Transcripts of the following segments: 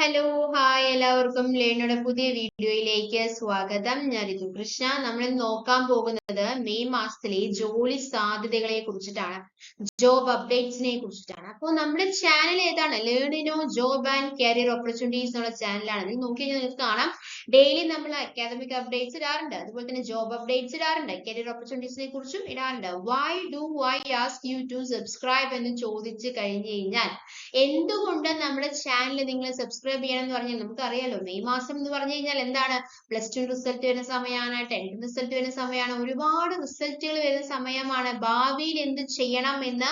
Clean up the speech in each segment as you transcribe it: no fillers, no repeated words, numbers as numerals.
Hello hi എല്ലാവർക്കും ലേണയുടെ പുതിയ വീഡിയോയിലേക്ക് സ്വാഗതം. ഞാൻ ഋതു കൃഷ്ണ. നമ്മൾ നോക്കാൻ പോകുന്നത് മെയ് മാസത്തിലെ ജോലി സാധ്യതകളെ കുറിച്ചിട്ടാണ്, ജോബ് അപ്ഡേറ്റ്സിനെ കുറിച്ചിട്ടാണ്. അപ്പോൾ നമ്മുടെ ചാനൽ ഏതാണ്? Learnino job and career opportunities എന്നുള്ള ചാനലാണ്. നിങ്ങൾ നോക്കി നിങ്ങൾക്ക് കാണാം, ഡെയിലി നമ്മൾ അക്കാദമിക് അപ്ഡേറ്റ്സ് ഇടാറുണ്ട്, അതുപോലെ തന്നെ ജോബ് അപ്ഡേറ്റ്സ് ഇടാറുണ്ട്, കരിയർ ഓപ്പർച്യൂണിറ്റീസിനെ കുറിച്ചും ഇടാറുണ്ട്. Why do I ask you to subscribe എന്ന് ചോദിച്ചു കഴിഞ്ഞു കഴിഞ്ഞാൽ എന്തുകൊണ്ട് നമ്മുടെ ചാനൽ നിങ്ങൾ സബ്സ്ക്രൈബ് ചെയ്യണം എന്ന് പറഞ്ഞാൽ നമുക്കറിയാലോ, മെയ് മാസം എന്ന് പറഞ്ഞു കഴിഞ്ഞാൽ എന്താണ്, +2 റിസൾട്ട് വരുന്ന സമയമാണ്, 10th റിസൾട്ട് വരുന്ന സമയമാണ്, ഒരുപാട് റിസൾട്ടുകൾ വരുന്ന സമയമാണ്. ഭാവിയിൽ എന്ത് ചെയ്യണം എന്ന്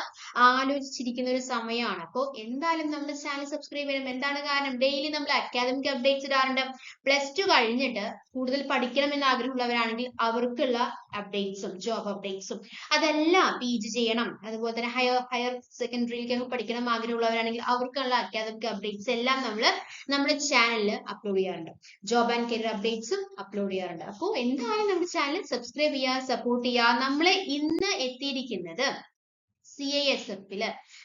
ആലോചിച്ചിരിക്കുന്ന ഒരു സമയമാണ്. അപ്പോൾ എന്തായാലും നമ്മുടെ ചാനൽ സബ്സ്ക്രൈബ് ചെയ്യണം. എന്താണ് കാരണം? ഡെയിലി നമ്മൾ അക്കാദമിക് അപ്ഡേറ്റ്സ് ഇടാറുണ്ട്. +2 കഴിഞ്ഞിട്ട് കൂടുതൽ പഠിക്കണം എന്ന് ആഗ്രഹമുള്ളവരാണെങ്കിൽ അവർക്കുള്ള അപ്ഡേറ്റ്സും ജോബ് അപ്ഡേറ്റ്സും, അതെല്ലാം PG ചെയ്യണം, അതുപോലെ തന്നെ ഹയർ സെക്കൻഡറിയിലേക്കൊക്കെ പഠിക്കണം ആഗ്രഹമുള്ളവരാണെങ്കിൽ അവർക്കുള്ള അക്കാദമിക് അപ്ഡേറ്റ്സ് എല്ലാം നമ്മൾ നമ്മുടെ ചാനലിൽ അപ്ലോഡ് ചെയ്യാറുണ്ട്. ജോബ് ആൻഡ് കരിയർ അപ്ഡേറ്റ്സും അപ്ലോഡ് ചെയ്യാറുണ്ട്. അപ്പോൾ എന്തായാലും നമ്മുടെ ചാനൽ സബ്സ്ക്രൈബ് ചെയ്യുക, സപ്പോർട്ട് ചെയ്യുക. നമ്മൾ ഇന്ന് എത്തിയിരിക്കുന്നത് CISF,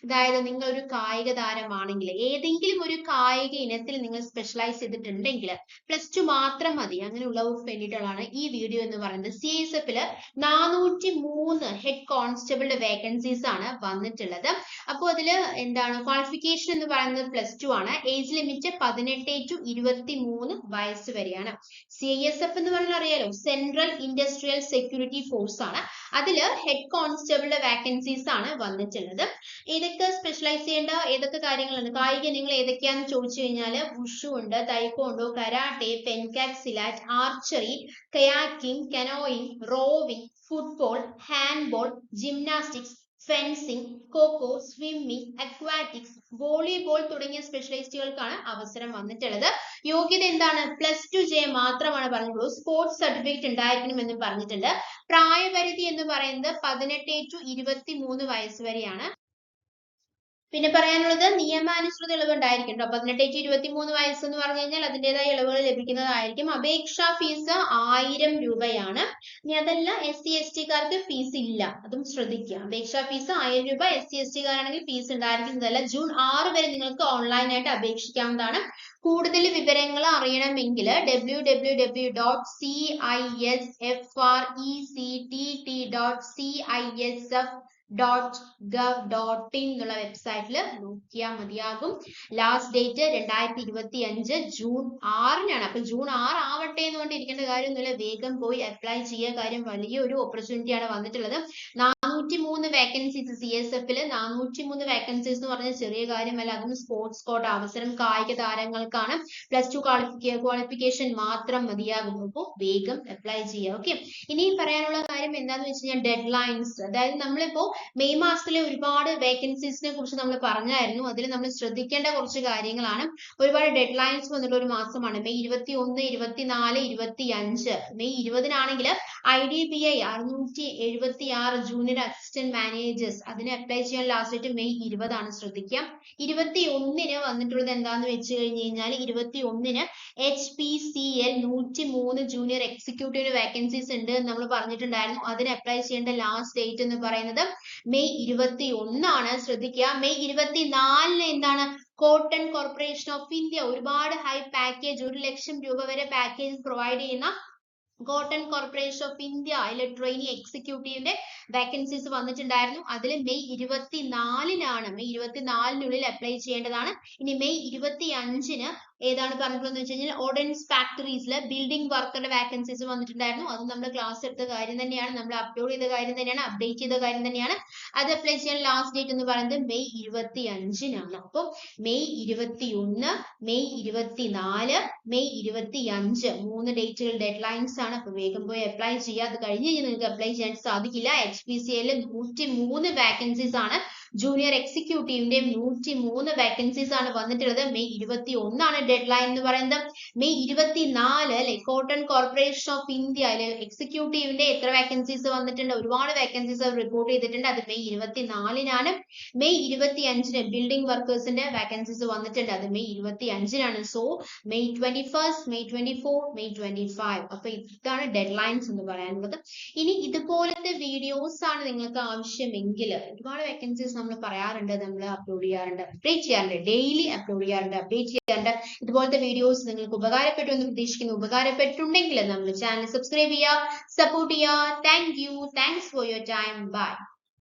അതായത് നിങ്ങൾ ഒരു കായിക താരമാണെങ്കിൽ, ഏതെങ്കിലും ഒരു കായിക ഇനത്തിൽ നിങ്ങൾ സ്പെഷ്യലൈസ് ചെയ്തിട്ടുണ്ടെങ്കിൽ +2 മാത്രം മതി, അങ്ങനെയുള്ളവർക്ക് വേണ്ടിയിട്ടുള്ളതാണ് ഈ വീഡിയോ എന്ന് പറയുന്നത്. CISF 403 ഹെഡ് കോൺസ്റ്റബിളിന്റെ വേക്കൻസീസ് ആണ് വന്നിട്ടുള്ളത്. അപ്പോൾ അതില് എന്താണ് ക്വാളിഫിക്കേഷൻ എന്ന് പറയുന്നത് +2 ആണ്. ഏജ് ലിമിറ്റ് 18 to 23 വയസ്സ് വരെയാണ്. CISF എന്ന് പറഞ്ഞാൽ അറിയാലോ, സെൻട്രൽ ഇൻഡസ്ട്രിയൽ സെക്യൂരിറ്റി ഫോഴ്സ് ആണ്. അതില് ഹെഡ് കോൺസ്റ്റബിളിന്റെ വേക്കൻസീസ് ആണ് വന്നിട്ടുള്ളത്. ഏതൊക്കെ സ്പെഷ്യലൈസ് ചെയ്യേണ്ട ഏതൊക്കെ കാര്യങ്ങളുണ്ട്, കായിക ഇനങ്ങൾ ഏതൊക്കെയാന്ന് ചോദിച്ചു കഴിഞ്ഞാൽ വുഷു ഉണ്ട്, taekwondo, karate, pencak silat, archery, kayaking, canoeing, rowing, football, handball, gymnastics, fencing, kho kho, swimming, aquatics, volleyball തുടങ്ങിയ സ്പെഷ്യലിസ്റ്റുകൾക്കാണ് അവസരം വന്നിട്ടുള്ളത്. യോഗ്യത എന്താണ്? +2 മാത്രമാണ് പറഞ്ഞുള്ളൂ. സ്പോർട്സ് സർട്ടിഫിക്കറ്റ് ഉണ്ടായിരിക്കണം എന്നും പറഞ്ഞിട്ടുണ്ട്. പ്രായപരിധി എന്ന് പറയുന്നത് 18 to 23 വയസ്സ് വരെയാണ്. പിന്നെ പറയാനുള്ളത് നിയമാനുസൃത ഇളവ് ഉണ്ടായിരിക്കും കേട്ടോ. 18 to 23 വയസ്സ് എന്ന് പറഞ്ഞു കഴിഞ്ഞാൽ അതിൻ്റെതായ ഇളവുകൾ ലഭിക്കുന്നതായിരിക്കും. അപേക്ഷാ ഫീസ് 1000 രൂപയാണ്. ഇനി അതല്ല, SC/ST ഫീസ് ഇല്ല, അതും ശ്രദ്ധിക്കുക. അപേക്ഷാ ഫീസ് 1000 രൂപ. SC/ST fees ഉണ്ടായിരിക്കുന്നതല്ല. June 6 വരെ നിങ്ങൾക്ക് ഓൺലൈനായിട്ട് അപേക്ഷിക്കാവുന്നതാണ്. കൂടുതൽ വിവരങ്ങൾ അറിയണമെങ്കിൽ www.cisft.cisf.gov.in എന്നുള്ള വെബ്സൈറ്റിൽ നോക്കിയാൽ മതിയാകും. ലാസ്റ്റ് ഡേറ്റ് 2025 June 6 അപ്പൊ June 6 ആവട്ടെ എന്ന് കൊണ്ടിരിക്കേണ്ട കാര്യമൊന്നുമില്ല, വേഗം പോയി അപ്ലൈ ചെയ്യുക. കാര്യം വലിയൊരു ഓപ്പർച്യൂണിറ്റി ആണ് വന്നിട്ടുള്ളത്. 403 വേക്കൻസീസ് CSF 403 വേക്കൻസീസ് എന്ന് പറഞ്ഞാൽ ചെറിയ കാര്യമല്ല. അതും സ്പോർട്സ് കോട്ട അവസരം കായിക താരങ്ങൾക്കാണ്. +2 ക്വാളിഫിക്കേഷൻ മാത്രം മതിയാകും. അപ്പോൾ വേഗം അപ്ലൈ ചെയ്യുക. ഓക്കെ, ഇനി പറയാനുള്ള കാര്യം എന്താണെന്ന് വെച്ച് കഴിഞ്ഞാൽ ഡെഡ് ലൈൻസ്. അതായത് നമ്മളിപ്പോ മെയ് മാസത്തിലെ ഒരുപാട് വേക്കൻസീസിനെ കുറിച്ച് നമ്മൾ പറഞ്ഞായിരുന്നു. അതിൽ നമ്മൾ ശ്രദ്ധിക്കേണ്ട കുറച്ച് കാര്യങ്ങളാണ്. ഒരുപാട് ഡെഡ് ലൈൻസ് വന്നിട്ടുള്ള ഒരു മാസമാണ് മെയ് 21, 24, 25. മെയ് 20-നാണെങ്കിൽ IDBI 676 ജൂനിയർ അസിസ്റ്റന്റ് മാനേജേഴ്സ്, അതിന് അപ്ലൈ ചെയ്യാൻ ലാസ്റ്റ് ഡേറ്റ് മെയ് 20 ആണ്. ശ്രദ്ധിക്കാം. 21-ന് വന്നിട്ടുള്ളത് എന്താന്ന് വെച്ച് കഴിഞ്ഞ് കഴിഞ്ഞാൽ 21-ന് HPCL 103 ജൂനിയർ എക്സിക്യൂട്ടീവ് വേക്കൻസീസ് ഉണ്ട് നമ്മൾ പറഞ്ഞിട്ടുണ്ടായിരുന്നു. അതിന് അപ്ലൈ ചെയ്യേണ്ട ലാസ്റ്റ് ഡേറ്റ് എന്ന് പറയുന്നത് മെയ് 21 ആണ്. ശ്രദ്ധിക്കുക. മെയ് 24-ന് എന്താണ്, കോട്ടൺ കോർപ്പറേഷൻ ഓഫ് ഇന്ത്യ ഒരുപാട് ഹൈ പാക്കേജ്, 1 ലക്ഷം രൂപ വരെ പാക്കേജ് പ്രൊവൈഡ് ചെയ്യുന്ന കോട്ടൺ കോർപ്പറേഷൻ ഓഫ് ഇന്ത്യ അതിലെ ട്രെയിനി എക്സിക്യൂട്ടീവിന്റെ വേക്കൻസീസ് വന്നിട്ടുണ്ടായിരുന്നു. അതിൽ മെയ് 24-നാണ്, മെയ് 24-നുള്ളിൽ അപ്ലൈ ചെയ്യേണ്ടതാണ്. ഇനി മെയ് 25-ന് ഏതാണ് പറഞ്ഞിട്ടുള്ളത് വെച്ച് കഴിഞ്ഞാൽ ഓർഡൻസ് ഫാക്ടറീസിൽ ബിൽഡിംഗ് വർക്കറുടെ വേക്കൻസീസ് വന്നിട്ടുണ്ടായിരുന്നു. അത് നമ്മൾ ക്ലാസ് എടുത്ത കാര്യം തന്നെയാണ്, നമ്മൾ അപ്ലോഡ് ചെയ്ത കാര്യം തന്നെയാണ്, അപ്ഡേറ്റ് ചെയ്ത കാര്യം തന്നെയാണ്. അത് അപ്ലൈ ചെയ്യാൻ ലാസ്റ്റ് ഡേറ്റ് എന്ന് പറയുന്നത് മെയ് 25-നാണ്. അപ്പോൾ മെയ് 21, മെയ് 24, മെയ് 25 3 ഡേറ്റുകൾ ഡെഡ് ലൈൻസ് ആണ്. അപ്പൊ വേഗം പോയി അപ്ലൈ ചെയ്യുക. അത് കഴിഞ്ഞ് കഴിഞ്ഞാൽ നിങ്ങൾക്ക് അപ്ലൈ ചെയ്യാൻ സാധിക്കില്ല. HPCL 103 വേക്കൻസീസ് ആണ്. ജൂനിയർ എക്സിക്യൂട്ടീവിന്റെ 103 വേക്കൻസീസ് ആണ് വന്നിട്ടുള്ളത്. മെയ് 21 ഡെഡ് ലൈൻ എന്ന് പറയുന്നത്. മെയ് 24 അല്ലെ, കോട്ടൺ കോർപ്പറേഷൻ ഓഫ് ഇന്ത്യ എക്സിക്യൂട്ടീവിന്റെ എത്ര വേക്കൻസീസ് വന്നിട്ടുണ്ട്? ഒരുപാട് വേക്കൻസീസ് റിപ്പോർട്ട് ചെയ്തിട്ടുണ്ട്. അത് മെയ് 24-നാണ്. മെയ് 25-ന് ബിൽഡിംഗ് വർക്കേഴ്സിന്റെ വേക്കൻസീസ് വന്നിട്ടുണ്ട്. അത് മെയ് 25-നാണ്. So May 21, May 24, May 25. അപ്പൊ ഇതാണ് ഡെഡ് ലൈൻസ് എന്ന് പറയാനുള്ളത്. ഇനി ഇതുപോലത്തെ വീഡിയോസ് ആണ് നിങ്ങൾക്ക് ആവശ്യമെങ്കിൽ, ഒരുപാട് വേക്കൻസീസ് നമ്മൾ പറയാറുണ്ട്, നമ്മൾ അപ്ലോഡ് ചെയ്യാറുണ്ട്, അപ്ഡേറ്റ് ചെയ്യാറുണ്ട്, ഡെയിലി അപ്ലോഡ് ചെയ്യാറുണ്ട്, അപ്ഡേറ്റ് ചെയ്യാറുണ്ട്. ഇതുപോലത്തെ വീഡിയോസ് നിങ്ങൾക്ക് ഉപകാരപ്പെട്ടു എന്ന് പ്രതീക്ഷിക്കുന്നു. ഉപകാരപ്പെട്ടിട്ടുണ്ടെങ്കിൽ നമ്മൾ ചാനൽ സബ്സ്ക്രൈബ് ചെയ്യുക, സപ്പോർട്ട് ചെയ്യുക. Thank you, thanks for your time, by.